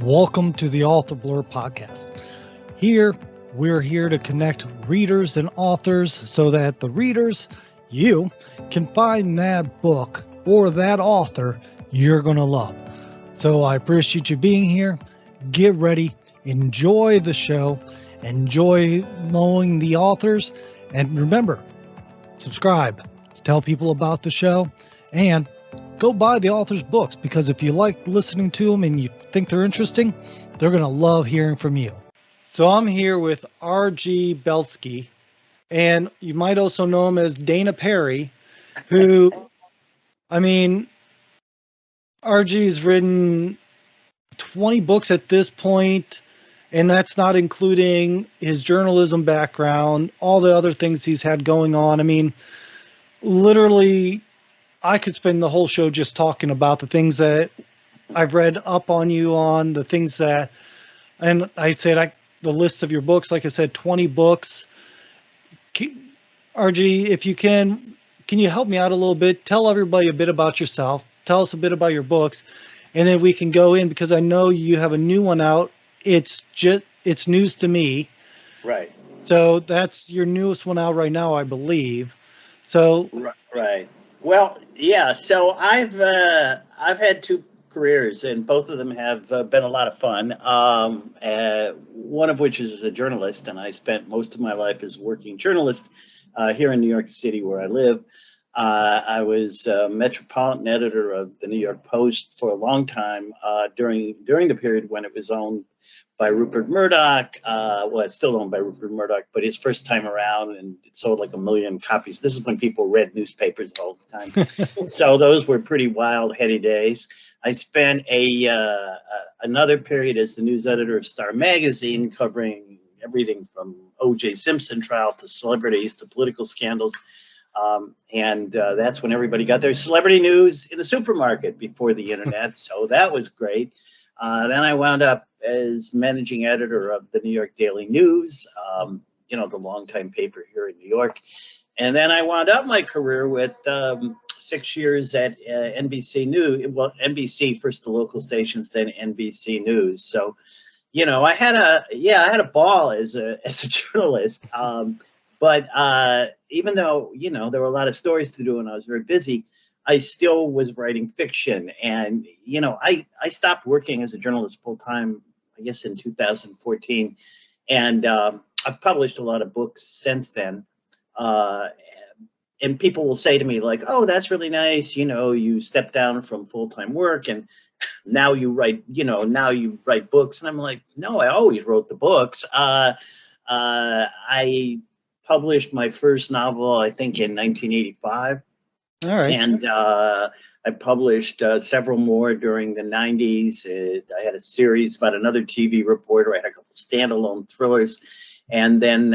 Welcome to the Author Blurb podcast. Here, we're here to connect readers and authors so that the readers, you, can find that book or that author you're going to love. So I appreciate you being here. Get ready, enjoy the show, enjoy knowing the authors, and remember, subscribe, tell people about the show, and go buy the author's books, because if you like listening to them and you think they're interesting, they're going to love hearing from you. So I'm here with R.G. Belsky, and you might also know him as Dana Perry, who, R.G. has written 20 books at this point, and that's not including his journalism background, all the other things he's had going on. Literally, I could spend the whole show just talking about the things that I've read up on you on, the things that, and I said, the list of your books, like I said, 20 books. RG, if you can you help me out a little bit? Tell everybody a bit about yourself. Tell us a bit about your books, and then we can go in, because I know you have a new one out. It's news to me. Right. So that's your newest one out right now, I believe. So. Right. Well, yeah. So I've had two careers, and both of them have been a lot of fun. One of which is as a journalist, and I spent most of my life as a working journalist here in New York City, where I live. I was metropolitan editor of the New York Post for a long time during the period when it was owned by Rupert Murdoch. Well, it's still owned by Rupert Murdoch, but his first time around, and it sold like 1 million copies. This is when people read newspapers all the time. So those were pretty wild, heady days. I spent another period as the news editor of Star Magazine, covering everything from O.J. Simpson trial to celebrities to political scandals. And that's when everybody got their celebrity news in the supermarket before the internet. So that was great. Then I wound up as managing editor of the New York Daily News, the longtime paper here in New York. And then I wound up my career with 6 years at NBC News. Well, NBC, first the local stations, then NBC News. So, I had a ball as a journalist. But even though, there were a lot of stories to do and I was very busy, I still was writing fiction. And, I stopped working as a journalist full time, I guess, in 2014. And I've published a lot of books since then. And people will say to me, like, oh, that's really nice. You stepped down from full time work and now you write books. And I'm like, no, I always wrote the books. I published my first novel, I think, in 1985. All right. And I published several more during the 90s. I had a series about another TV reporter. I had a couple standalone thrillers. And then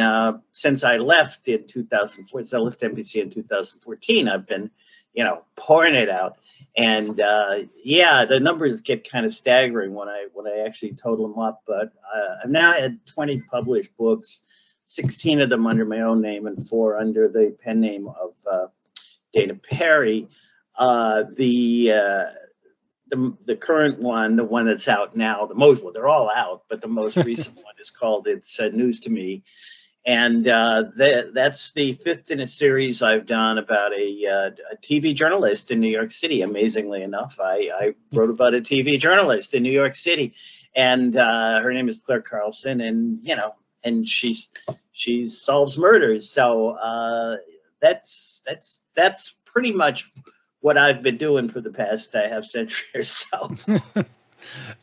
since I left in 2004, so I left NBC in 2014, I've been, pouring it out. And the numbers get kind of staggering when I actually total them up. But I've now had 20 published books, 16 of them under my own name and 4 under the pen name of Dana Perry. The current one, the one that's out now, they're all out, but the most recent one is called It's News to Me. And that's the 5th in a series I've done about a TV journalist in New York City. Amazingly enough, I wrote about a TV journalist in New York City, and her name is Claire Carlson, and she solves murders. So that's pretty much what I've been doing for the past half century or so. All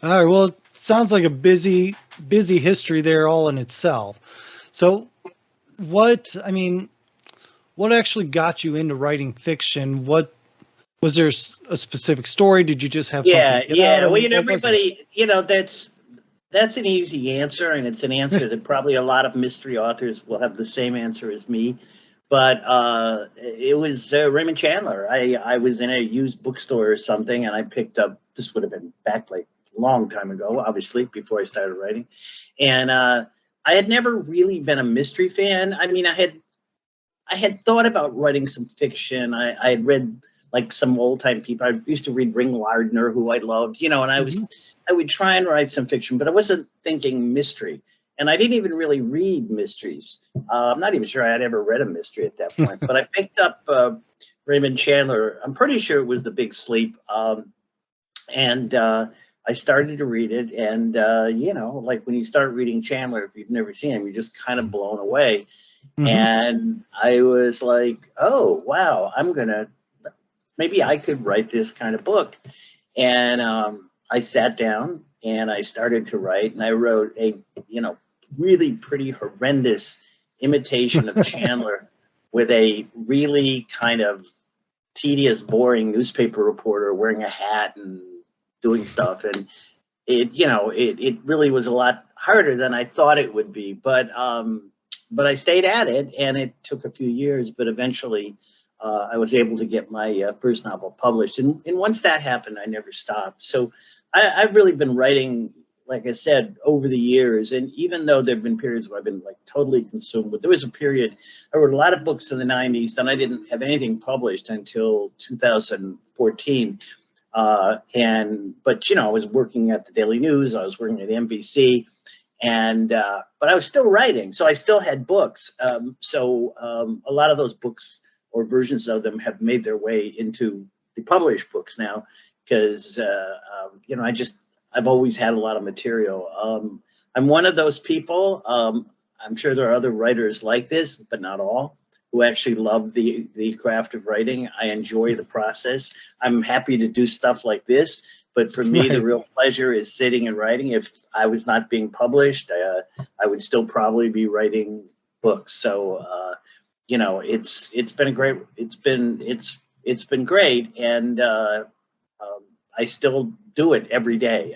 right. Well, it sounds like a busy history there all in itself. So what actually got you into writing fiction? What was there a specific story? Did you just have something to get out of? Well, everybody, that's an easy answer, and it's an answer that probably a lot of mystery authors will have the same answer as me. But it was Raymond Chandler. I was in a used bookstore or something, and I picked up, this would have been back like a long time ago, obviously, before I started writing. And I had never really been a mystery fan. I had thought about writing some fiction. I had read like some old time people. I used to read Ring Lardner, who I loved, and I would try and write some fiction, but I wasn't thinking mystery. And I didn't even really read mysteries. I'm not even sure I had ever read a mystery at that point, but I picked up Raymond Chandler. I'm pretty sure it was The Big Sleep. And I started to read it. And, like when you start reading Chandler, if you've never seen him, you're just kind of blown away. Mm-hmm. And I was like, oh, wow, maybe I could write this kind of book. And I sat down and I started to write, and I wrote a, really pretty horrendous imitation of Chandler with a really kind of tedious, boring newspaper reporter wearing a hat and doing stuff. And it really was a lot harder than I thought it would be. But I stayed at it, and it took a few years, but eventually I was able to get my first novel published. And once that happened, I never stopped. So I've really been writing, like I said, over the years. And even though there have been periods where I've been like totally consumed with, there was a period, I wrote a lot of books in the 90s, then I didn't have anything published until 2014. But I was working at the Daily News, I was working at NBC, but I was still writing. So I still had books. A lot of those books or versions of them have made their way into the published books now, because, I've always had a lot of material. I'm one of those people, I'm sure there are other writers like this, but not all, who actually love the craft of writing. I enjoy the process. I'm happy to do stuff like this, but for me, The real pleasure is sitting and writing. If I was not being published, I would still probably be writing books. So, it's been great. And I still do it every day.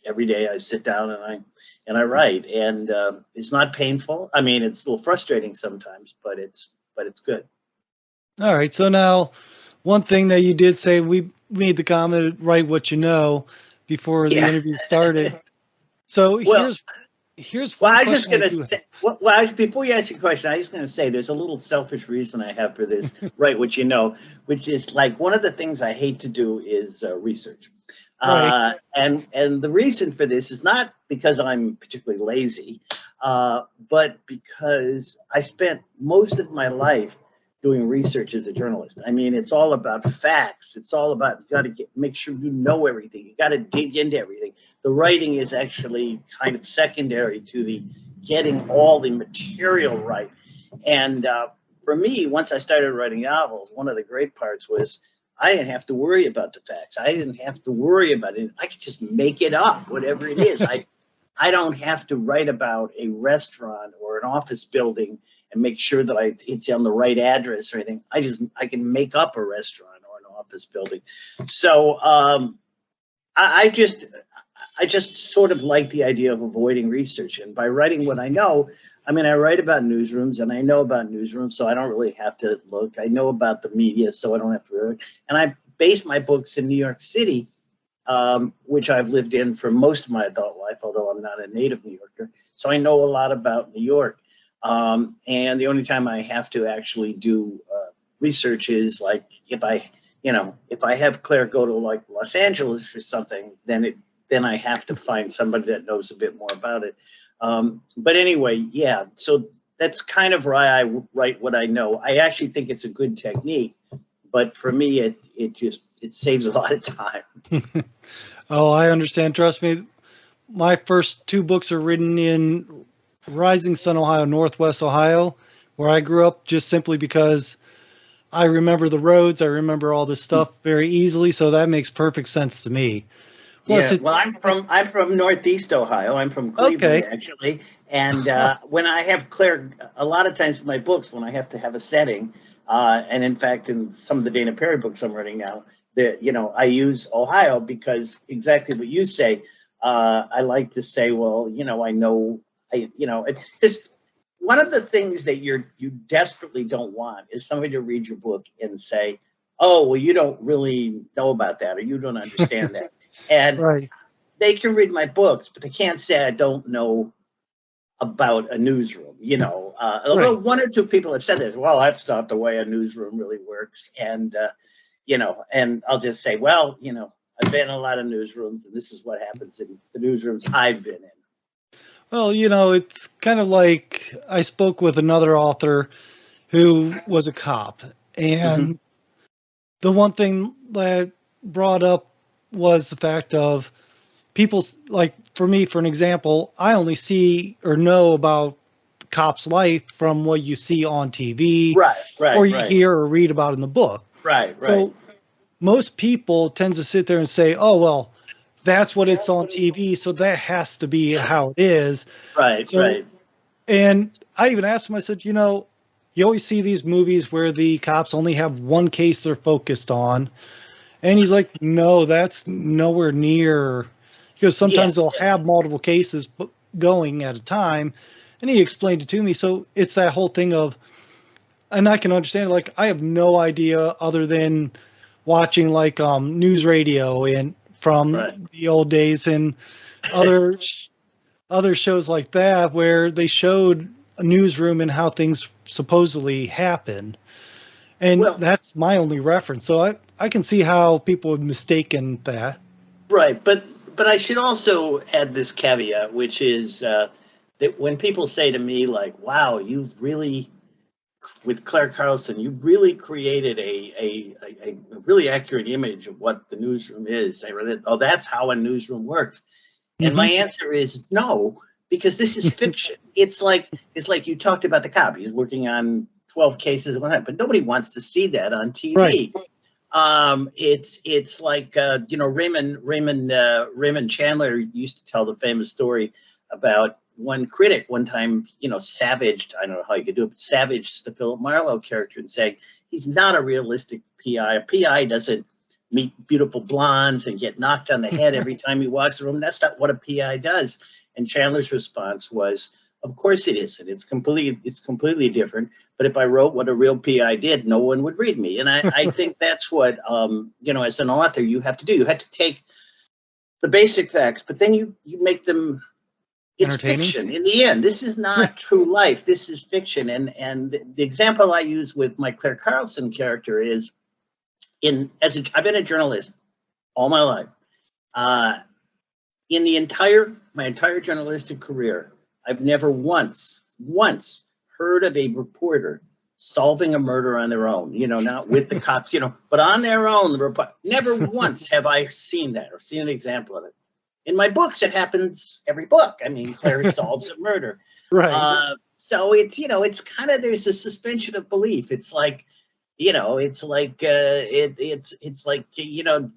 Every day I sit down and I write, and it's not painful. I mean, it's a little frustrating sometimes, but it's good. All right. So now, one thing that you did say, we made the comment, write what you know, before the interview started. So here's well, I was just going to say, before you ask your question, I was just going to say there's a little selfish reason I have for this, write what you know, which is like one of the things I hate to do is research. Right. And the reason for this is not because I'm particularly lazy, but because I spent most of my life doing research as a journalist. I mean, it's all about facts. It's all about, you got to make sure you know everything. You got to dig into everything. The writing is actually kind of secondary to the getting all the material right. And for me, once I started writing novels, one of the great parts was I didn't have to worry about the facts. I didn't have to worry about it. I could just make it up, whatever it is. I don't have to write about a restaurant or an office building and make sure that it's on the right address or anything. I can make up a restaurant or an office building. So I just sort of like the idea of avoiding research. And by writing what I know, I mean, I write about newsrooms, and I know about newsrooms, so I don't really have to look. I know about the media, so I don't have to look. And I base my books in New York City, which I've lived in for most of my adult life, although I'm not a native New Yorker. So I know a lot about New York. And the only time I have to actually do research is like if I have Claire go to like Los Angeles or something, then I have to find somebody that knows a bit more about it. But anyway, yeah, so that's kind of why I write what I know. I actually think it's a good technique, but for me, it saves a lot of time. Oh, I understand. Trust me. My first two books are written in Rising Sun, Ohio, Northwest Ohio, where I grew up, just simply because I remember the roads. I remember all this stuff very easily. So that makes perfect sense to me. Plus well, I'm from Northeast Ohio. I'm from Cleveland, actually. And when I have Claire, a lot of times in my books, when I have to have a setting, and in fact, in some of the Dana Perry books I'm writing now, I use Ohio because exactly what you say. I like to say, well, it's one of the things that you desperately don't want is somebody to read your book and say, oh, well, you don't really know about that, or you don't understand that. And they can read my books, but they can't say I don't know about a newsroom, Although one or two people have said this, well, that's not the way a newsroom really works. And and I'll just say, well, I've been in a lot of newsrooms, and this is what happens in the newsrooms I've been in. Well, it's kind of like I spoke with another author who was a cop, and the one thing that brought up was the fact of people, like for me, for an example, I only see or know about the cop's life from what you see on TV, or you hear or read about in the book. So most people tend to sit there and say, oh, well, that's what it's on TV, so that has to be how it is. And I even asked him, I said, you always see these movies where the cops only have one case they're focused on. And he's like, no, that's nowhere near, because sometimes they'll have multiple cases going at a time. And he explained it to me. So it's that whole thing of, and I can understand, like, I have no idea other than watching like news radio and from the old days and other shows like that where they showed a newsroom and how things supposedly happen. And that's my only reference. So I can see how people have mistaken that. Right. But I should also add this caveat, which is that when people say to me, like, wow, you've really, with Claire Carlson, you really created a really accurate image of what the newsroom is. They were, oh, that's how a newsroom works. And my answer is no, because this is fiction. It's like you talked about the cop. He's working on 12 cases at one time, but nobody wants to see that on TV. It's like Raymond Chandler used to tell the famous story about one critic one time, savaged, I don't know how you could do it, but savaged the Philip Marlowe character and saying he's not a realistic PI. A PI doesn't meet beautiful blondes and get knocked on the head every time he walks the room. That's not what a PI does. And Chandler's response was, of course it isn't. It's completely different. But if I wrote what a real PI did, no one would read me. And I think that's what, as an author, you have to do. You have to take the basic facts, but then you make them, it's fiction. In the end, this is not true life. This is fiction. And the example I use with my Claire Carlson character is, I've been a journalist all my life. In my entire journalistic career, I've never once heard of a reporter solving a murder on their own, not with the cops, but on their own. Never once have I seen that or seen an example of it. In my books, it happens every book. I mean, Claire solves a murder. So it's kind of, there's a suspension of belief. It's like, it's like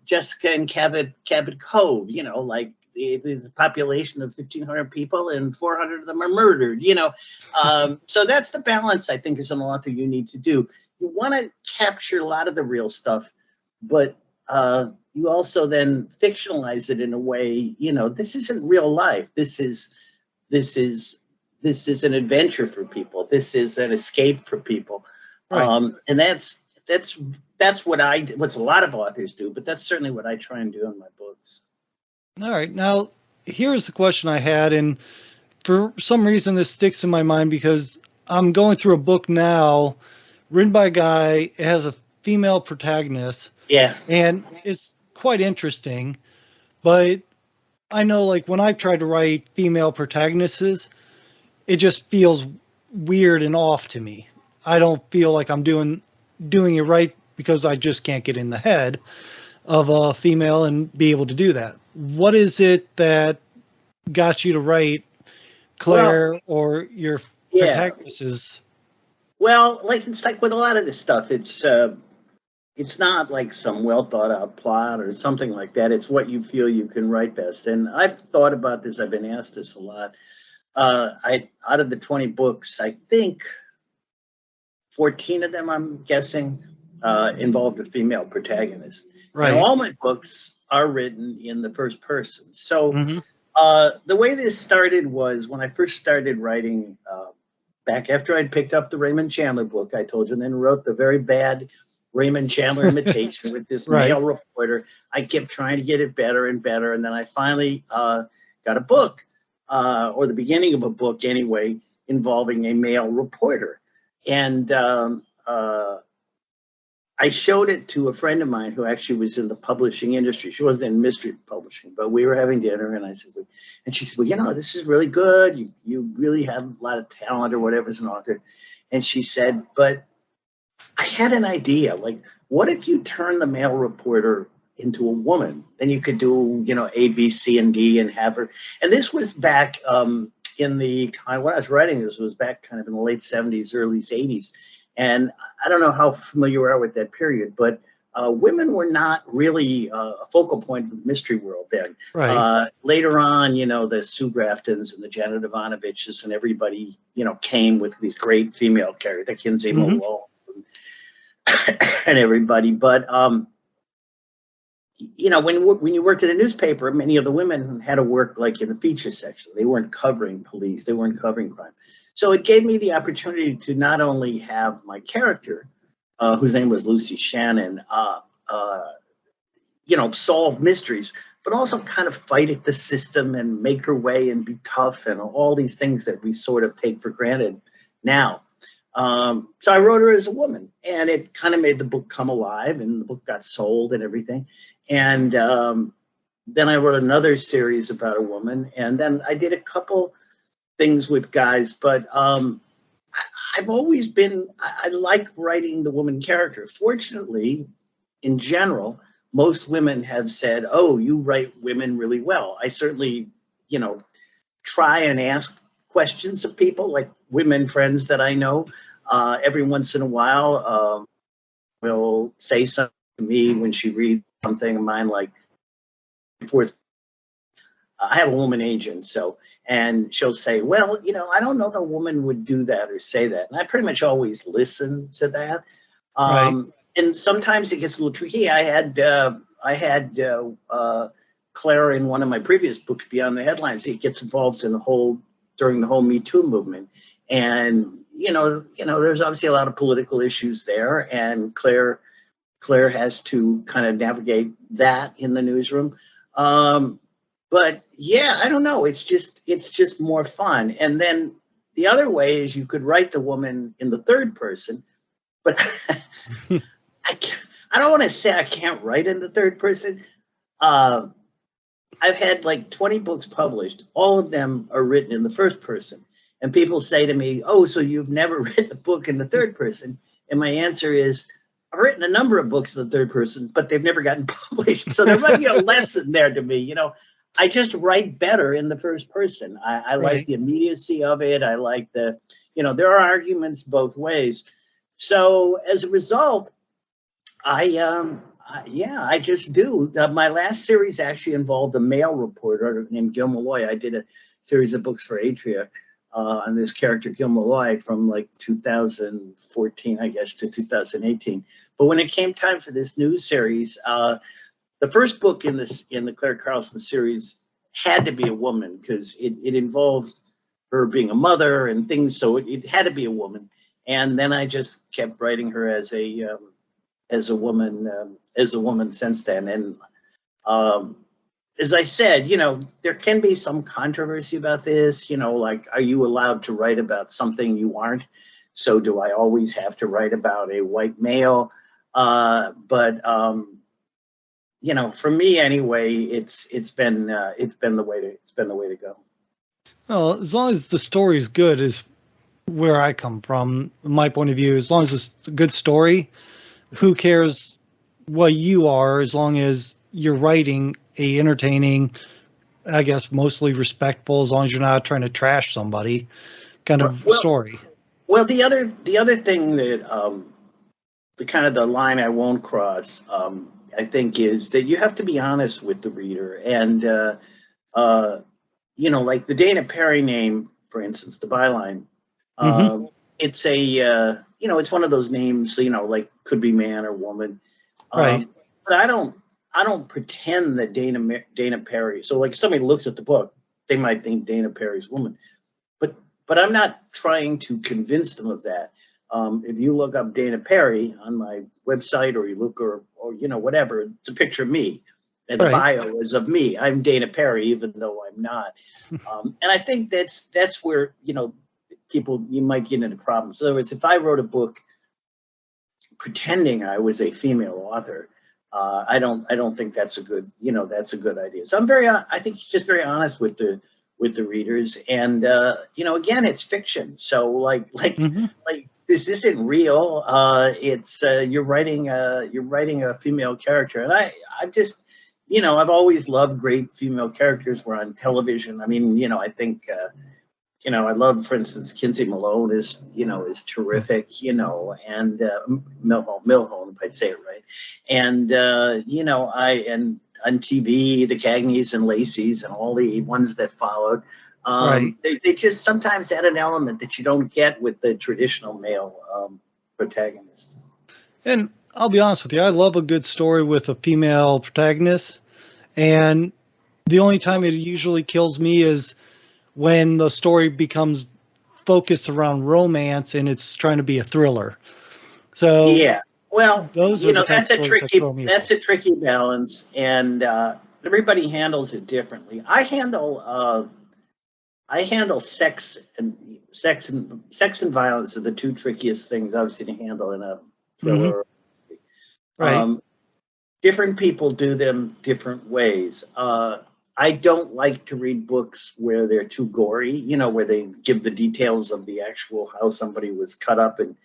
Jessica and Cabot Cove, like it's a population of 1,500 people and 400 of them are murdered, So that's the balance I think as an author you need to do. You want to capture a lot of the real stuff, but you also then fictionalize it in a way, this isn't real life. This is an adventure for people. This is an escape for people. And that's what a lot of authors do, but that's certainly what I try and do in my books. All right. Now, here's the question I had, and for some reason this sticks in my mind because I'm going through a book now written by a guy. It has a female protagonist. Yeah. And it's quite interesting, but I know, like, when I've tried to write female protagonists, it just feels weird and off to me. I don't feel like I'm doing it right because I just can't get in the head of a female and be able to do that. What is it that got you to write Claire or your protagonists? Well, it's like with a lot of this stuff, it's not like some well thought out plot or something like that. It's what you feel you can write best. And I've thought about this. I've been asked this a lot. Out of the 20 books, I think 14 of them, I'm guessing, involved a female protagonist. And all my books are written in the first person. So the way this started was when I first started writing, back after I'd picked up the Raymond Chandler book, I told you, and then wrote the very bad Raymond Chandler imitation with this male reporter. I kept trying to get it better and better. And then I finally got a book, or the beginning of a book anyway, involving a male reporter. And I showed it to a friend of mine who actually was in the publishing industry. She wasn't in mystery publishing, but we were having dinner, and I said, and she said, well, you know, this is really good. You really have a lot of talent or whatever as an author. And she said, but I had an idea. Like, what if you turn the male reporter into a woman? Then you could do, you know, A, B, C, and D and have her. And this was back in the, when I was writing this, was back kind of in the late 70s, early 80s. And I don't know how familiar you are with that period, but women were not really a focal point of the mystery world then. Right. Later on, you know, the Sue Graftons and the Janet Ivanoviches and everybody, you know, came with these great female characters, the Kinsey Malone and everybody. But, you know, when you worked in a newspaper, many of the women had to work like in the feature section. They weren't covering police. They weren't covering crime. So it gave me the opportunity to not only have my character, whose name was Lucy Shannon, you know, solve mysteries, but also kind of fight at the system and make her way and be tough and all these things that we sort of take for granted now. So I wrote her as a woman, and it kind of made the book come alive, and the book got sold and everything. And then I wrote another series about a woman, and then I did a couple things with guys, but I've always been, I like writing the woman character. Fortunately, in general, most women have said, oh, you write women really well. I certainly, you know, try and ask questions of people, like women friends that I know. Every once in a while, will say something to me when she reads something of mine, like, I have a woman agent, so, and she'll say, well, you know, I don't know that a woman would do that or say that. And I pretty much always listen to that. Right. And sometimes it gets a little tricky. I had Claire in one of my previous books, Beyond the Headlines. It gets involved in during the whole Me Too movement. And, you know, there's obviously a lot of political issues there. And Claire has to kind of navigate that in the newsroom. But yeah, I don't know. It's just more fun. And then the other way is you could write the woman in the third person, but I don't want to say I can't write in the third person. I've had like 20 books published. All of them are written in the first person. And people say to me, oh, so you've never written a book in the third person? And my answer is, I've written a number of books in the third person, but they've never gotten published. So there might be a lesson there to me. You know, I just write better in the first person. I like the immediacy of it. I like the, you know, there are arguments both ways. So as a result, I just do. My last series actually involved a male reporter named Gil Malloy. I did a series of books for Atria on this character, Gil Malloy, from like 2014, I guess, to 2018. But when it came time for this new series, the first book in the Claire Carlson series had to be a woman because it involved her being a mother and things, so it had to be a woman. And then I just kept writing her as a woman since then. And as I said, you know, there can be some controversy about this. You know, like, are you allowed to write about something you aren't? So do I always have to write about a white male? But you know, for me anyway, it's been the way to go. Well, as long as the story is good, is where I come from. My point of view, as long as it's a good story, who cares what you are, as long as you're writing a entertaining, I guess mostly respectful, as long as you're not trying to trash somebody kind of story. Well, the other thing that the kind of the line I won't cross, I think, is that you have to be honest with the reader. And you know, like the Dana Perry name, for instance, the byline, it's a you know, it's one of those names, you know, like could be man or woman. Right. But I don't pretend that Dana Perry. So like if somebody looks at the book, they might think Dana Perry's woman, but I'm not trying to convince them of that. If you look up Dana Perry on my website, or you look, or you know, whatever, it's a picture of me, and the bio is of me. I'm Dana Perry, even though I'm not. And I think that's where, you know, you might get into problems. In other words, if I wrote a book pretending I was a female author. I don't think that's a good, that's a good idea. So I think just very honest with the readers, and again, it's fiction. So like this isn't real. It's you're writing a female character, and I've just, I've always loved great female characters. We're on television. I mean, I think. I love, for instance, Kinsey Malone is terrific, and Milhone, if I say it right. And, and on TV, the Cagneys and Lacey's and all the ones that followed, they just sometimes add an element that you don't get with the traditional male protagonist. And I'll be honest with you, I love a good story with a female protagonist. And the only time it usually kills me is when the story becomes focused around romance and it's trying to be a thriller. So yeah, well, those are that's a tricky balance, and everybody handles it differently. I handle sex and violence are the two trickiest things obviously to handle in a thriller. Mm-hmm. Right. Different people do them different ways. I don't like to read books where they're too gory, where they give the details of the actual how somebody was cut up and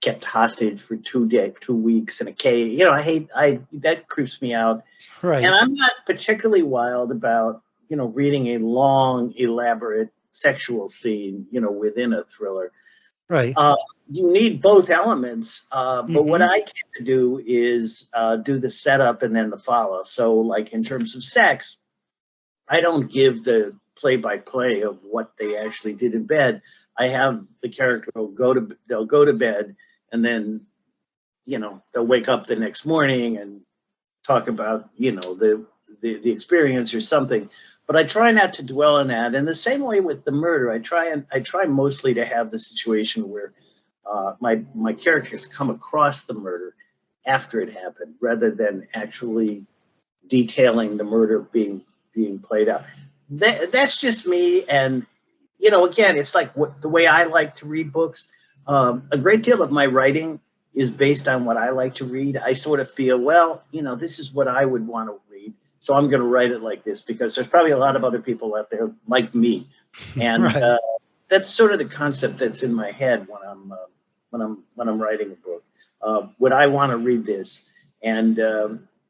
kept hostage for 2 weeks in a cave. That creeps me out. Right. And I'm not particularly wild about, reading a long, elaborate sexual scene, within a thriller. Right. You need both elements, but what I tend to do is do the setup and then the follow. So, like in terms of sex, I don't give the play-by-play of what they actually did in bed. I have the character they'll go to bed, and then, they'll wake up the next morning and talk about, the experience or something. But I try not to dwell on that. And the same way with the murder, I try mostly to have the situation where my characters come across the murder after it happened, rather than actually detailing the murder being played out. That's just me. And, again, it's like the way I like to read books. A great deal of my writing is based on what I like to read. I sort of feel, well, this is what I would want to read, so I'm going to write it like this, because there's probably a lot of other people out there like me. And that's sort of the concept that's in my head when I'm writing a book. Would I want to read this? And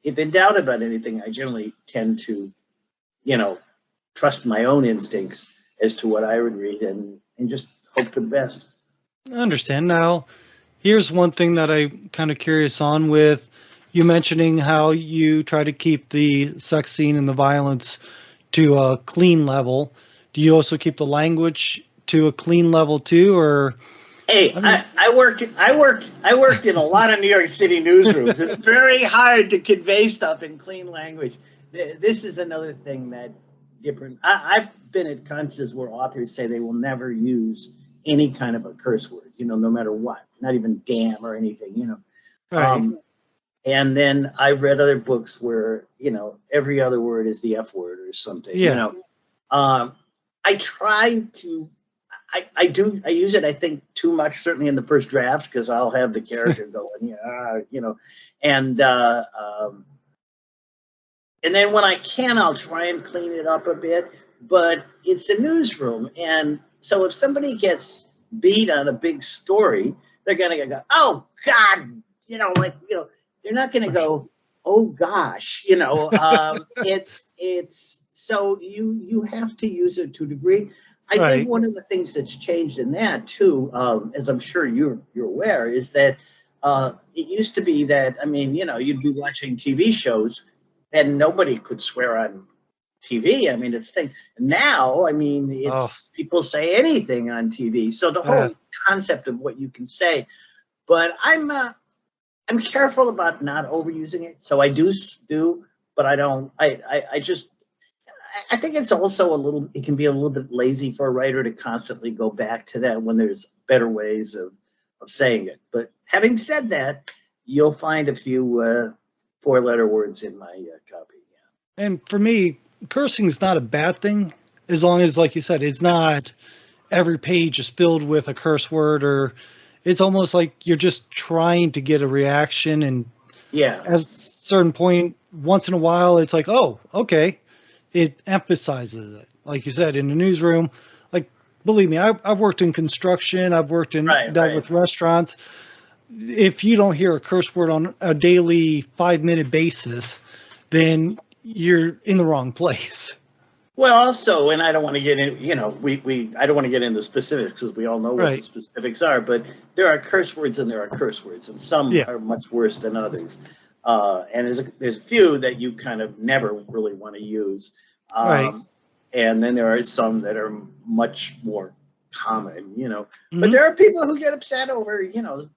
if in doubt about anything, I generally tend to trust my own instincts as to what I would read, and just hope for the best. I understand. Now, here's one thing that I'm kind of curious on, with you mentioning how you try to keep the sex scene and the violence to a clean level. Do you also keep the language to a clean level too, or? Hey, I worked in a lot of New York City newsrooms. It's very hard to convey stuff in clean language. This is another thing that different. I've been at conferences where authors say they will never use any kind of a curse word, no matter what, not even damn or anything, Right. And then I've read other books where, every other word is the F word or something, I try to, I use it, I think, too much, certainly in the first drafts, because I'll have the character going, and then when I can, I'll try and clean it up a bit. But it's a newsroom, and so if somebody gets beat on a big story, they're gonna go, "Oh God," they're not gonna go, "Oh gosh," It's so you have to use it to a degree. I think one of the things that's changed in that too, as I'm sure you're aware, is that it used to be that, you'd be watching TV shows and nobody could swear on TV. It's thing now. It's people say anything on TV. So the whole concept of what you can say, but I'm careful about not overusing it. So I do, but I don't. I think it's also it can be a little bit lazy for a writer to constantly go back to that when there's better ways of saying it. But having said that, you'll find a few 4-letter words in my copy. Yeah. And for me, cursing is not a bad thing, as long as, like you said, it's not every page is filled with a curse word, or it's almost like you're just trying to get a reaction, and Yeah. at a certain point, once in a while, it's like, oh, okay, it emphasizes it. Like you said, in the newsroom, like, believe me, I've worked in construction, I've worked in Right. dealt Right. with restaurants. If you don't hear a curse word on a daily 5 minute basis, then you're in the wrong place. Well, also, and I don't want to get in, I don't want to get into specifics because we all know what the Right. specifics are, but there are curse words and there are curse words, and some Yeah. are much worse than others. And there's a few that you kind of never really want to use. Right. Um, and then there are some that are much more common. But Hmm. there are people who get upset over,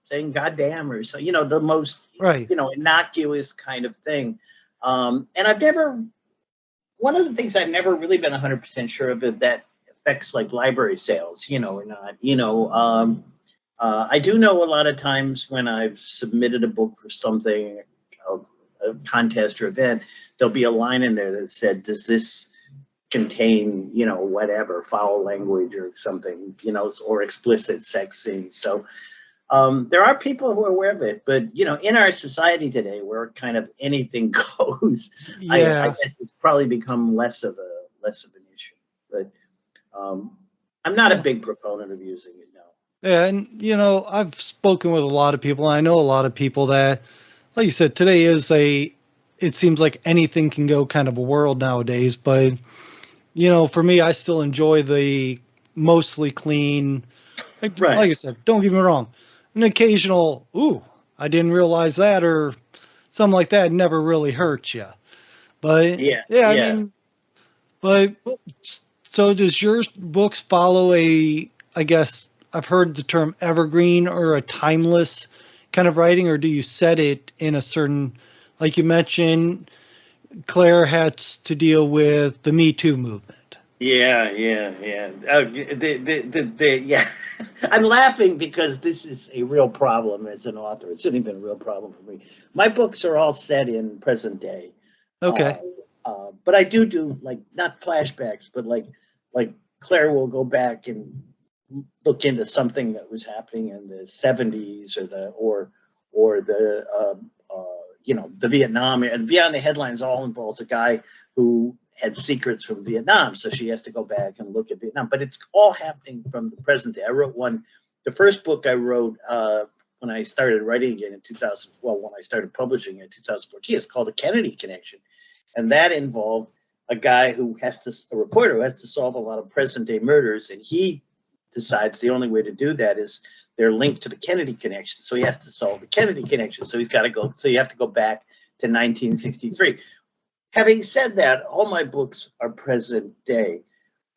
saying goddamn or so, the most, Right. innocuous kind of thing. And one of the things I've never really been 100% sure of if that affects like library sales, or not. I do know a lot of times when I've submitted a book for something, a contest or event, there'll be a line in there that said, "Does this contain, whatever foul language or something, or explicit sex scenes?" So there are people who are aware of it, but in our society today, where kind of anything goes, I Yeah. guess it's probably become less of an issue. But I'm not a Yeah. big proponent of using it. No. Yeah. And, I've spoken with a lot of people, and I know a lot of people that, like you said, today is it seems like anything can go kind of a world nowadays. But, for me, I still enjoy the mostly clean. Like Right. I said, don't get me wrong. An occasional, ooh, I didn't realize that, or something like that never really hurts you. But Yeah. yeah, I Yeah. mean, but so does your books follow I guess I've heard the term evergreen or a timeless kind of writing, or do you set it in a certain, like you mentioned, Claire had to deal with the Me Too movement. Yeah, yeah, yeah. Yeah. I'm laughing because this is a real problem as an author. It's certainly been a real problem for me. My books are all set in present day, uh, Okay. but I do like not flashbacks, but like Claire will go back and look into something that was happening in the 70s or the the Vietnam, and Beyond the Headlines all involves a guy who had secrets from Vietnam, so she has to go back and look at Vietnam. But it's all happening from the present day. I wrote the first book I wrote when I started writing again in 2000. Well, when I started publishing in 2014, it's called The Kennedy Connection, and that involved a reporter who has to solve a lot of present day murders, and he decides the only way to do that is they're linked to the Kennedy connection. So he has to solve the Kennedy connection. So you have to go back to 1963. Having said that, all my books are present day,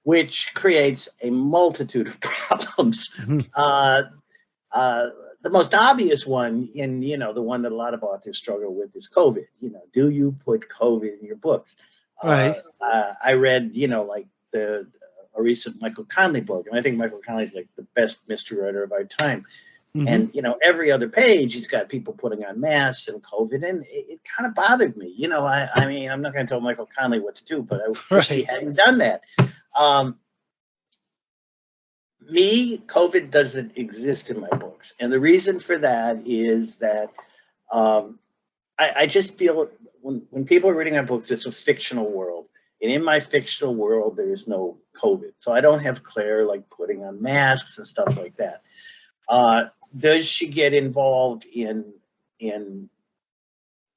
which creates a multitude of problems. Mhm. Uh, the most obvious one, and the one that a lot of authors struggle with, is COVID. Do you put COVID in your books? Right. I read, like a recent Michael Connelly book, and I think Michael Connelly's like the best mystery writer of our time. Hmm. And every other page, he's got people putting on masks and COVID, and it kind of bothered me. I mean, I'm not going to tell Michael Connelly what to do, but I wish he Right. hadn't done that. Um, COVID doesn't exist in my books, and the reason for that is that um, I just feel when people are reading my books, it's a fictional world. And in my fictional world, there is no COVID. So I don't have Claire like putting on masks and stuff like that. Does she get involved in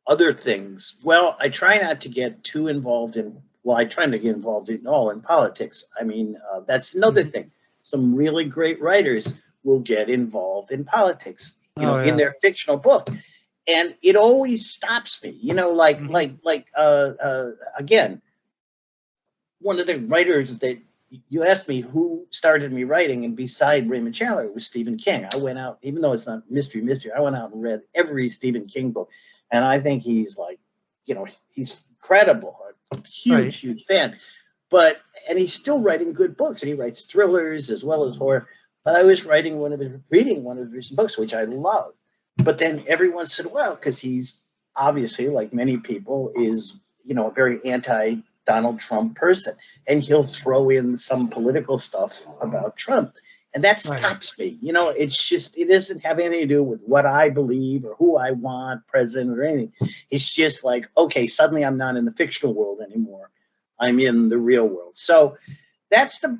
other things? Well, I try not to get too involved in. Well, I try to get involved in politics. I mean, that's another Mhm. thing. Some really great writers will get involved in politics, Oh in yeah. their fictional book, and it always stops me. Hmm. Again, one of the writers that you asked me who started me writing, and beside Raymond Chandler, it was Stephen King. I went out, even though it's not mystery, I went out and read every Stephen King book, and I think he's like, he's incredible, a Right. huge fan. And he's still writing good books, and he writes thrillers as well as horror. But I was reading one of his recent books, which I love. But then every once in a while, because he's obviously, like many people, is a very anti Donald Trump person, and he'll throw in some political stuff about Trump. And that Right. stops me. You know, it's just, it doesn't have anything to do with what I believe or who I want president or anything. It's just like, okay, suddenly I'm not in the fictional world anymore. I'm in the real world. So that's the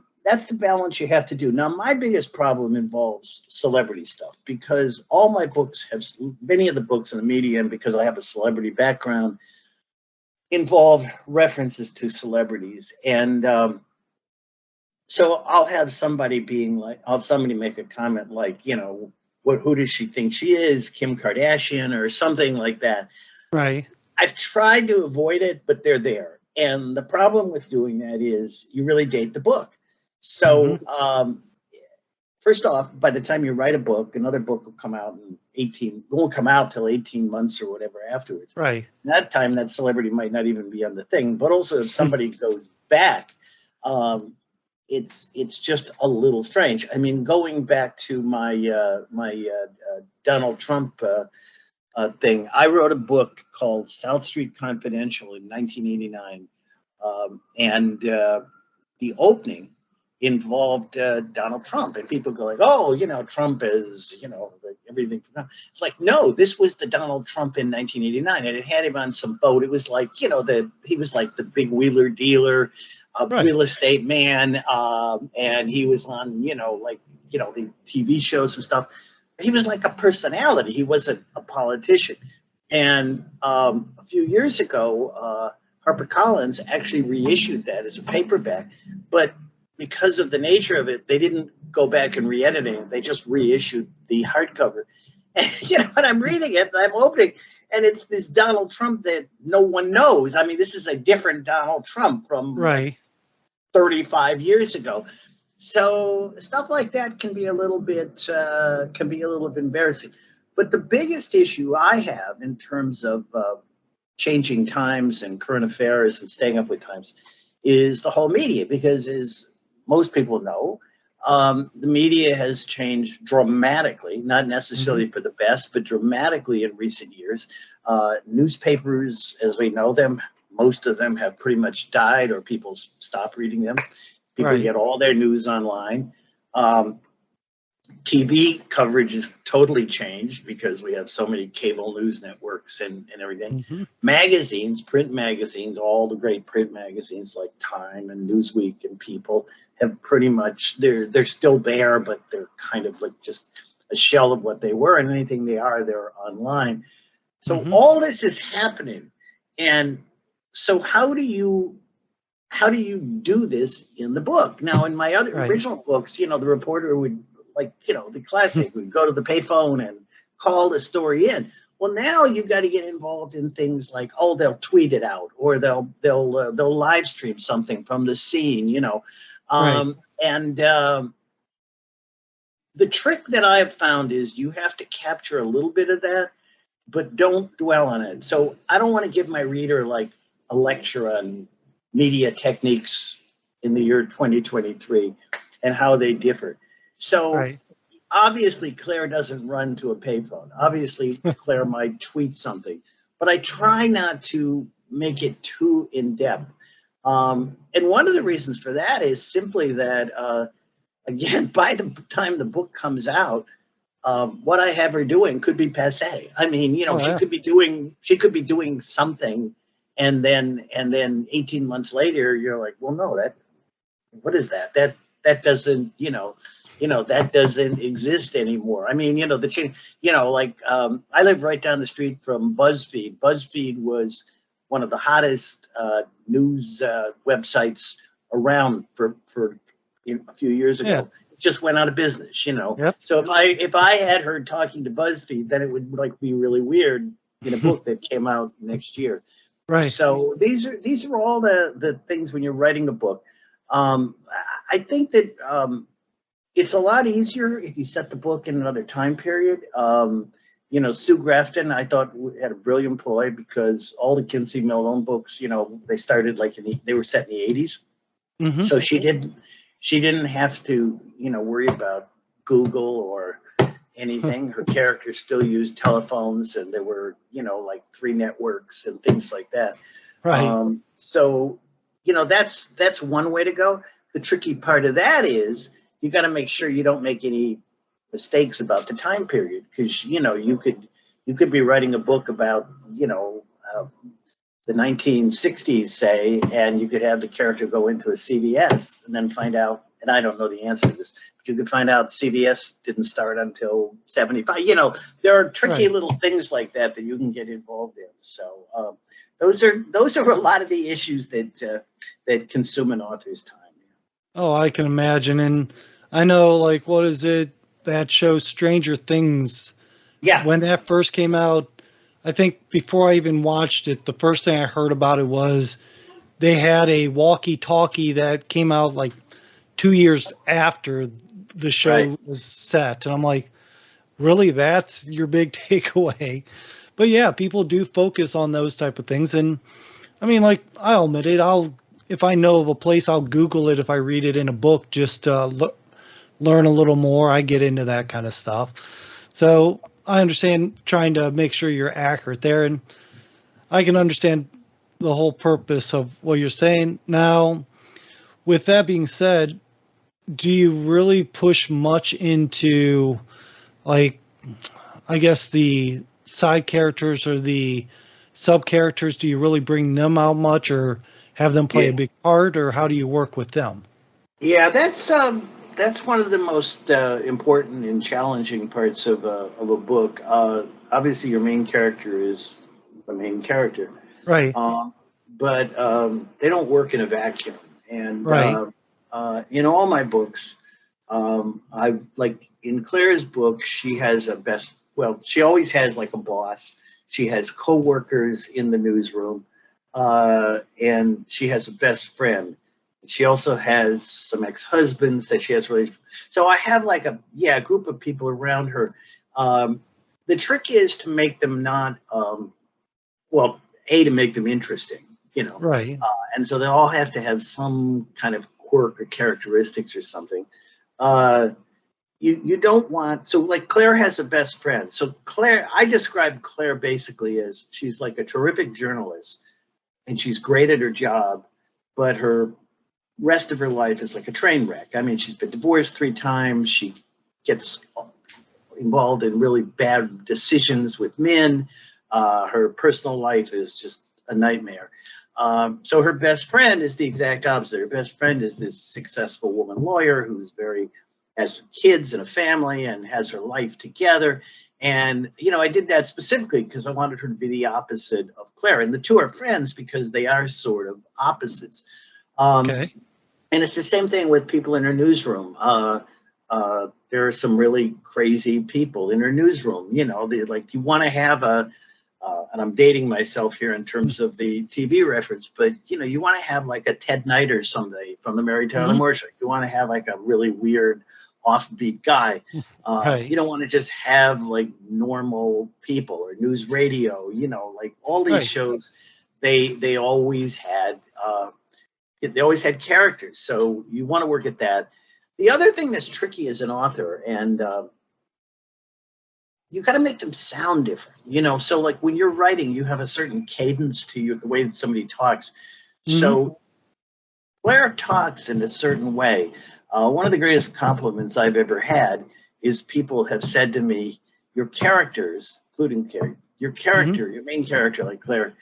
balance you have to do. Now, my biggest problem involves celebrity stuff, because all my books have, many of the books in the media, and because I have a celebrity background, involve references to celebrities. And so I'll have somebody being like, I'll have somebody make a comment like, you know, who does she think she is, Kim Kardashian or something like that. Right. I've tried to avoid it, but they're there. And the problem with doing that is you really date the book. So, first off, by the time you write a book, another book will come out in 18, won't come out till 18 months or whatever afterwards. Right. And that time, that celebrity might not even be on the thing. But also, if somebody goes back, it's just a little strange. I mean, going back to my Donald Trump thing, I wrote a book called South Street Confidential in 1989, and the opening involved Donald Trump, and people go like, "Oh, you know, Trump is, you know, everything." It's like, no, this was the Donald Trump in 1989, and it had him on some boat. It was like, you know, he was like the big wheeler dealer, Right. real estate man, and he was on, you know, like, you know, the TV shows and stuff. He was like a personality. He wasn't a politician. And a few years ago, HarperCollins actually reissued that as a paperback, but because of the nature of it, they didn't go back and re-edit it. They just reissued the hardcover. And, you know, and I'm reading it, and I'm opening, and it's this Donald Trump that no one knows. I mean, this is a different Donald Trump from Right. 35 years ago. So stuff like that can be a little bit embarrassing. But the biggest issue I have in terms of changing times and current affairs and staying up with times is the whole media, because as most people know, the media has changed dramatically, not necessarily for the best, but dramatically in recent years. Newspapers, as we know them, most of them have pretty much died, or people stop reading them. People Right. get all their news online. TV coverage is totally changed because we have so many cable news networks and everything. Magazines, print magazines, all the great print magazines like Time and Newsweek and People have pretty much, they're still there, but they're kind of like just a shell of what they were, and anything they are, they're online. So all this is happening. And so how do you do this in the book? Now, in my other original books, you know, the reporter would, like, you know, the classic, would go to the payphone and call the story in. Well, now you've got to get involved in things like, oh, they'll tweet it out, or they'll live stream something from the scene, you know. And the trick that I've found is you have to capture a little bit of that, but don't dwell on it. So I don't want to give my reader like a lecture on media techniques in the year 2023 and how they differ. So obviously Claire doesn't run to a payphone. Obviously Claire might tweet something, but I try not to make it too in-depth. And one of the reasons for that is simply that, again, by the time the book comes out, what I have her doing could be passé. I mean, you know, she could be doing something, and then 18 months later, you're like, well, no, what is that? That doesn't, that doesn't exist anymore. I mean, I live right down the street from BuzzFeed. BuzzFeed was one of the hottest news websites around for a few years ago. It just went out of business, you know. So if I had her talking to BuzzFeed, then it would be really weird in a book that came out next year. So these are all the things when you're writing a book. I think that it's a lot easier if you set the book in another time period. Sue Grafton, I thought, had a brilliant ploy, because all the Kinsey Millhone books, they started they were set in the 80s. So she didn't have to, worry about Google or anything. Her characters still used telephones, and there were, 3 networks and things like that. So, that's one way to go. The tricky part of that is you got to make sure you don't make any mistakes about the time period, because you could be writing a book about the 1960s, say, and you could have the character go into a CVS and then find out, and I don't know the answer to this, but you could find out CVS didn't start until 75. There are tricky little things like that you can get involved in. So those are a lot of the issues that consume an author's time. Oh, I can imagine. And I know, like, what is it, that show Stranger Things? Yeah. When that first came out, I think before I even watched it, the first thing I heard about it was they had a walkie-talkie that came out like 2 years after the show was set. And I'm like, really, that's your big takeaway? But yeah, people do focus on those type of things. And I mean, like, I'll admit it, if I know of a place, I'll Google it if I read it in a book, just to learn a little more. I get into that kind of stuff. So I understand trying to make sure you're accurate there, and I can understand the whole purpose of what you're saying. Now, with that being said, do you really push much into, like, I guess the side characters or the sub characters? Do you really bring them out much, or have them play a big part, or how do you work with them? Yeah, that's one of the most important and challenging parts of a book. Obviously, your main character is the main character, Right. But they don't work in a vacuum. And Right. in all my books, I like in Claire's book, she has she always has like a boss. She has co-workers in the newsroom, and she has a best friend. She also has some ex-husbands that she has relations. So I have like a group of people around her. The trick is to make them not to make them interesting, Right. and so they all have to have some kind of quirk or characteristics or something. You don't want, so like Claire has a best friend. So Claire, I describe Claire basically as she's like a terrific journalist and she's great at her job, but her rest of her life is like a train wreck. I mean, she's been divorced 3 times. She gets involved in really bad decisions with men. Her personal life is just a nightmare. So her best friend is the exact opposite. Her best friend is this successful woman lawyer who's has kids and a family and has her life together. And, I did that specifically because I wanted her to be the opposite of Claire. And the two are friends because they are sort of opposites. Okay. And it's the same thing with people in her newsroom. There are some really crazy people in her newsroom. You want to have and I'm dating myself here in terms of the TV reference, but you want to have like a Ted Knight or somebody from the Mary Tyler Moore Show. You want to have like a really weird, offbeat guy. Right. You don't want to just have like normal people or news radio. Like all these shows, they always had characters. So you want to work at that. The other thing that's tricky as an author, and you got to make them sound different, so like when you're writing, you have a certain cadence to the way that somebody talks. So Claire talks in a certain way. One of the greatest compliments I've ever had is people have said to me, your characters, including your character, your main character, like Claire,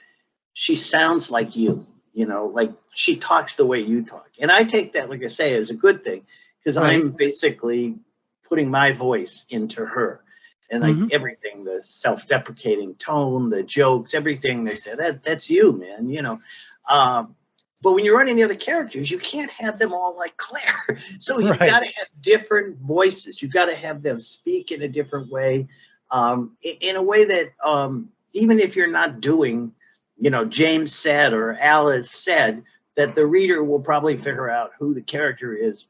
she sounds like you, like she talks the way you talk. And I take that, like I say, as a good thing, because I'm basically putting my voice into her. And like everything, the self-deprecating tone, the jokes, everything, they say, that's you, man, But when you're writing the other characters, you can't have them all like Claire. So you've got to have different voices. You've got to have them speak in a different way, in a way that even if you're not doing, James said or Alice said, that the reader will probably figure out who the character is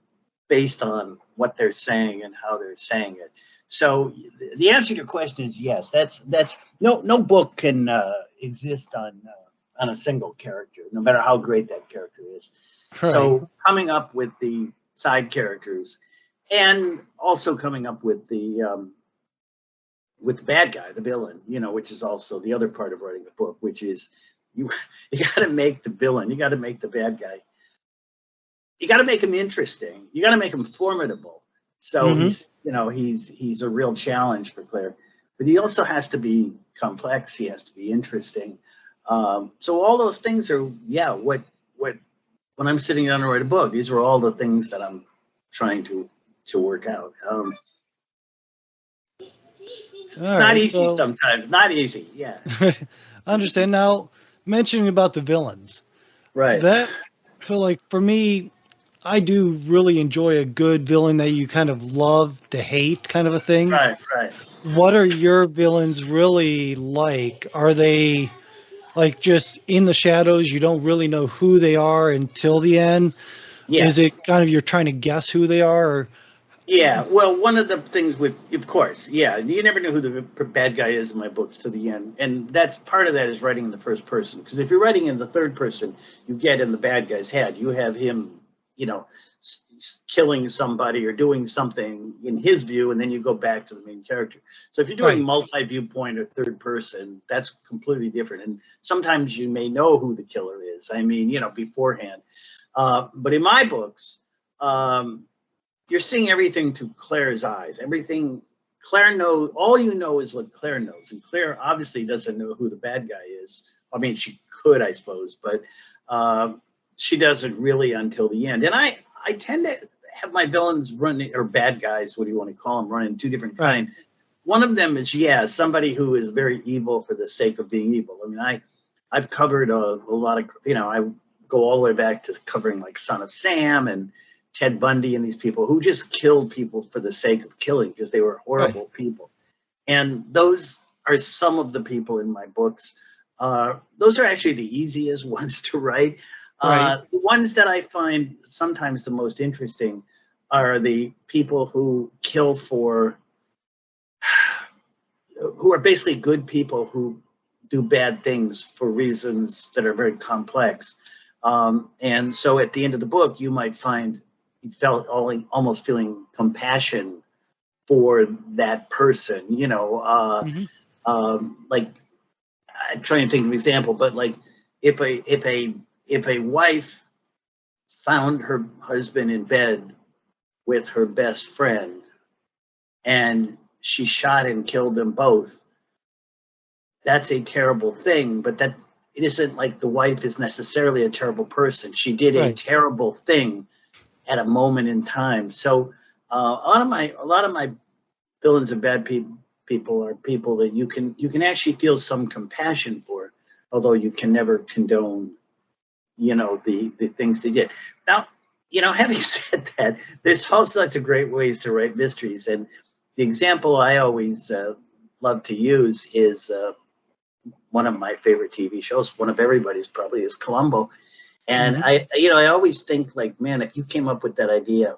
based on what they're saying and how they're saying it. So the answer to your question is yes. That's no book can exist on a single character, no matter how great that character is. Right. So coming up with the side characters, and also coming up with the bad guy, the villain, which is also the other part of writing a book, which is you got to make the villain, you got to make the bad guy you got to make him interesting. You got to make him formidable. So he's a real challenge for Claire, but he also has to be complex. He has to be interesting. So all those things are, what when I'm sitting down to write a book, these are all the things that I'm trying to work out. It's not easy sometimes. Not easy. Yeah. I understand. Now, mentioning about the villains. Right. So like for me, I do really enjoy a good villain that you kind of love to hate kind of a thing. Right. What are your villains really like? Are they like just in the shadows? You don't really know who they are until the end? Yeah. Is it kind of you're trying to guess who they are? Or... Yeah, well, one of the things of course, you never know who the bad guy is in my books to the end. And that's part of that is writing in the first person. Because if you're writing in the third person, you get in the bad guy's head. You have him, killing somebody or doing something in his view, and then you go back to the main character. So if you're doing multi-viewpoint or third person, that's completely different. And sometimes you may know who the killer is. I mean, beforehand. But in my books, you're seeing everything through Claire's eyes. Everything Claire knows, all you know is what Claire knows. And Claire obviously doesn't know who the bad guy is. I mean, she could, I suppose, but she doesn't really until the end. And I tend to have my villains run, or bad guys, what do you want to call them, run in two different kinds. One of them is, somebody who is very evil for the sake of being evil. I mean, I've covered a lot of, I go all the way back to covering like Son of Sam and Ted Bundy and these people who just killed people for the sake of killing because they were horrible people. And those are some of the people in my books. Those are actually the easiest ones to write. The ones that I find sometimes the most interesting are the people who kill who are basically good people who do bad things for reasons that are very complex. And so at the end of the book, you might find you felt almost feeling compassion for that person, like I'm trying to think of an example, but like if a wife found her husband in bed with her best friend and she shot and killed them both, that's a terrible thing, but that it isn't like the wife is necessarily a terrible person. She did a terrible thing at a moment in time. So a lot of my villains and bad people are people that you can actually feel some compassion for, although you can never condone, the things they did. Now, having said that, there's all sorts of great ways to write mysteries, and the example I always love to use is one of my favorite TV shows. One of everybody's probably is Columbo. And I always think like, man, if you came up with that idea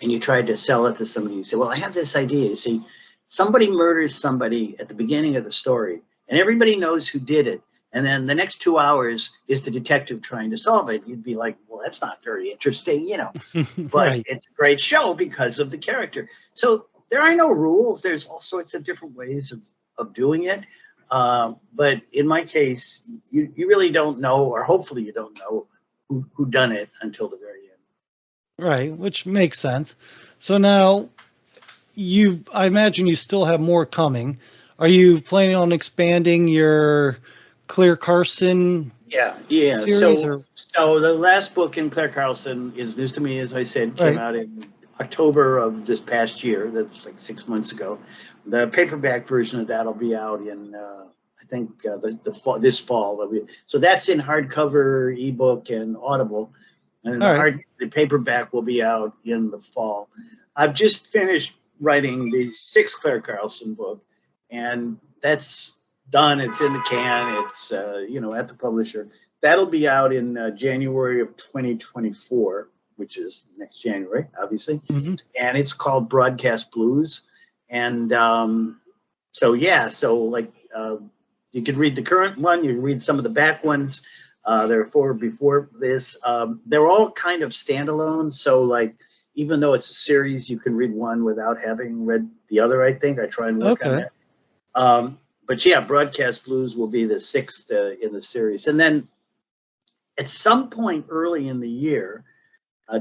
and you tried to sell it to somebody, you say, well, I have this idea. You see, somebody murders somebody at the beginning of the story and everybody knows who did it. And then the next 2 hours is the detective trying to solve it. You'd be like, well, that's not very interesting, but it's a great show because of the character. So there are no rules. There's all sorts of different ways of doing it. But in my case, you really don't know, or hopefully you don't know who done it until the very end. Right, which makes sense. So now I imagine you still have more coming. Are you planning on expanding your Claire Carson series? So the last book in Claire Carlson is news to me, as I said, came out in October of this past year. That was like 6 months ago. The paperback version of that will be out in, I think, this fall. So that's in hardcover, ebook, and Audible. And the paperback will be out in the fall. I've just finished writing the 6th Claire Carlson book, and that's done. It's in the can. It's, at the publisher. That'll be out in January of 2024, which is next January, obviously. And it's called Broadcast Blues. And you can read the current one, you can read some of the back ones. There are 4 before this. They're all kind of standalone. So like, even though it's a series, you can read one without having read the other, I think. I try and work on that. But yeah, Broadcast Blues will be the 6th in the series. And then at some point early in the year,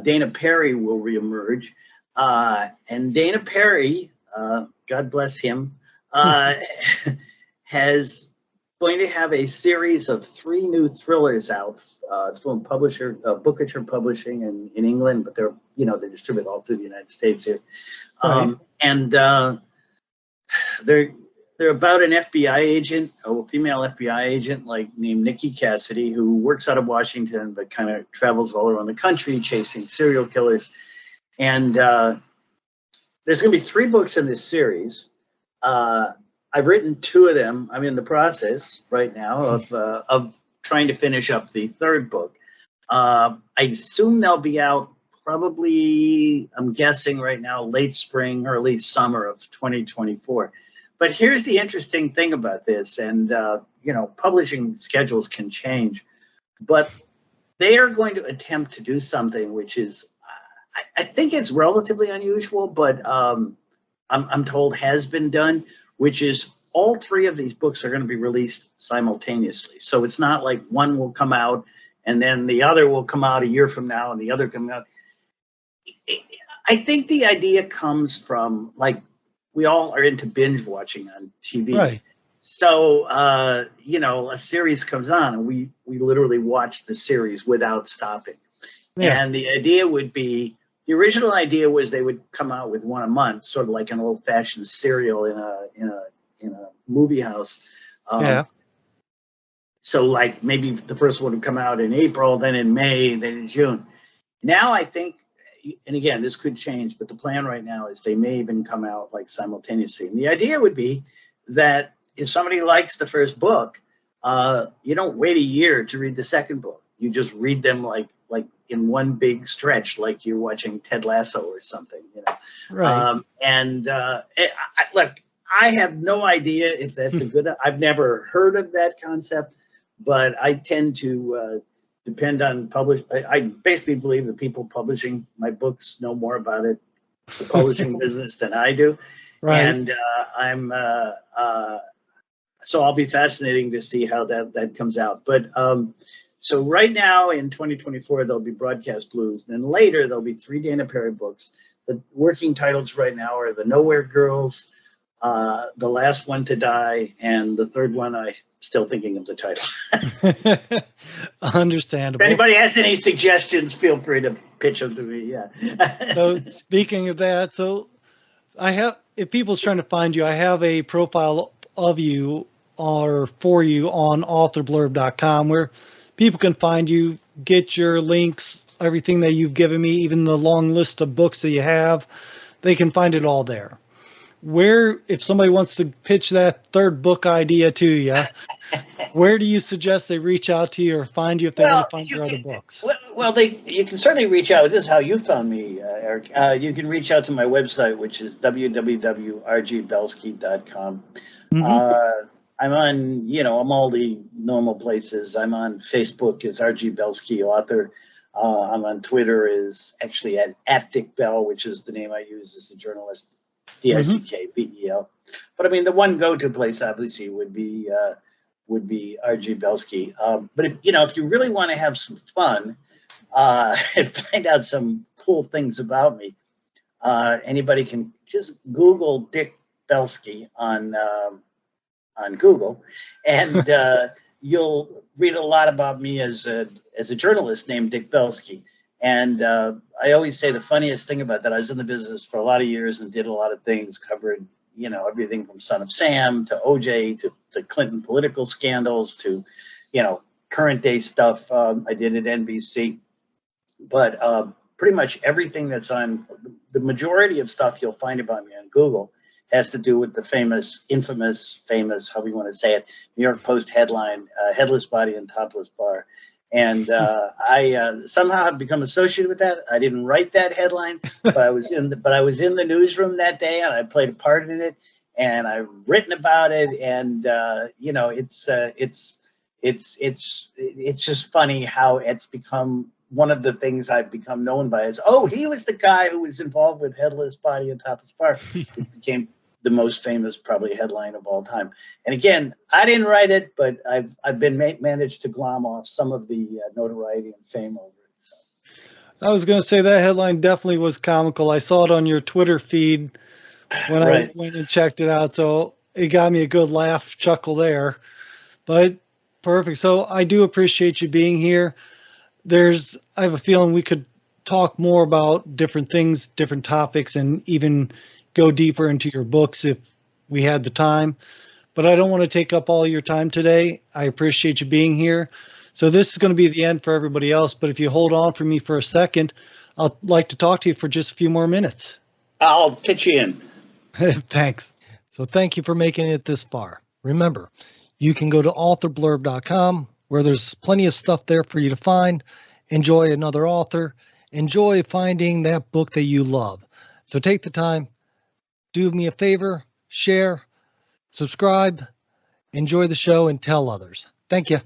Dana Perry will reemerge. And Dana Perry, God bless him, has going to have a series of 3 new thrillers out. It's from publisher Bookager Publishing in England, but they're distributed all through the United States here. Right. And they're about an FBI agent, a female FBI agent, named Nikki Cassidy, who works out of Washington but kind of travels all around the country chasing serial killers. And there's going to be 3 books in this series. I've written 2 of them. I'm in the process right now of trying to finish up the 3rd book. I assume they'll be out probably, I'm guessing right now, late spring, early summer of 2024. But here's the interesting thing about this, and publishing schedules can change, but they are going to attempt to do something which is, I think it's relatively unusual, but I'm told has been done, which is all 3 of these books are going to be released simultaneously. So it's not like one will come out and then the other will come out a year from now and the other come out. I think the idea comes from, we all are into binge watching on TV. Right. So, a series comes on and we literally watch the series without stopping. Yeah. And the idea would be, the original idea was they would come out with 1 a month, sort of like an old-fashioned serial in a movie house. So maybe the first one would come out in April, then in May, then in June. Now I think, and again, this could change, but the plan right now is they may even come out simultaneously. And the idea would be that if somebody likes the first book, you don't wait a year to read the second book. You just read them like in one big stretch, like you're watching Ted Lasso or something, Right. Look, I have no idea if that's a good. I've never heard of that concept, but I tend to depend on I basically believe the people publishing my books know more about it, the publishing business, than I do. Right. And so I'll be fascinating to see how that comes out. But so right now in 2024, there'll be Broadcast Blues. Then later, there'll be 3 Dana Perry books. The working titles right now are The Nowhere Girls, The Last One to Die, and the 3rd one, I'm still thinking of the title. Understandable. If anybody has any suggestions, feel free to pitch them to me. Yeah. So speaking of that, if people's trying to find you, I have a profile of you or for you on authorblurb.com where people can find you, get your links, everything that you've given me, even the long list of books that you have. They can find it all there. Where, if somebody wants to pitch that 3rd book idea to you, where do you suggest they reach out to you or find you if they want to find your other books? Well, you can certainly reach out. This is how you found me, Eric. You can reach out to my website, which is www.rgbelsky.com. Mm-hmm. I'm on, I'm all the normal places. I'm on Facebook as R.G. Belsky author. I'm on Twitter is actually at Dick Bell, which is the name I use as a journalist, DICKBEL. But I mean, the one go-to place obviously would be R.G. Belsky. But if you really want to have some fun and find out some cool things about me, anybody can just Google Dick Belsky on Google, and you'll read a lot about me as a journalist named Dick Belsky. And I always say the funniest thing about that, I was in the business for a lot of years and did a lot of things, covered everything from Son of Sam to OJ to Clinton political scandals to current day stuff. I did at NBC, but pretty much everything that's on the majority of stuff you'll find about me on Google has to do with the infamous, however you want to say it, New York Post headline, headless body and topless bar. And I somehow have become associated with that. I didn't write that headline, but I was in the newsroom that day, and I played a part in it, and I've written about it, and it's just funny how it's become one of the things I've become known by is, oh, he was the guy who was involved with headless body and topless bar. It became the most famous probably headline of all time. And again, I didn't write it, but I've been managed to glom off some of the notoriety and fame over it. So I was going to say that headline definitely was comical. I saw it on your Twitter feed when I Right. went and checked it out, so it got me a good laugh, chuckle there. But perfect. So I do appreciate you being here. I have a feeling we could talk more about different things, different topics, and even go deeper into your books if we had the time. But I don't want to take up all your time today. I appreciate you being here. So this is going to be the end for everybody else. But if you hold on for me for a second, I'd like to talk to you for just a few more minutes. I'll pitch you in. Thanks. So thank you for making it this far. Remember, you can go to authorblurb.com where there's plenty of stuff there for you to find. Enjoy another author. Enjoy finding that book that you love. So take the time, do me a favor, share, subscribe, enjoy the show, and tell others. Thank you.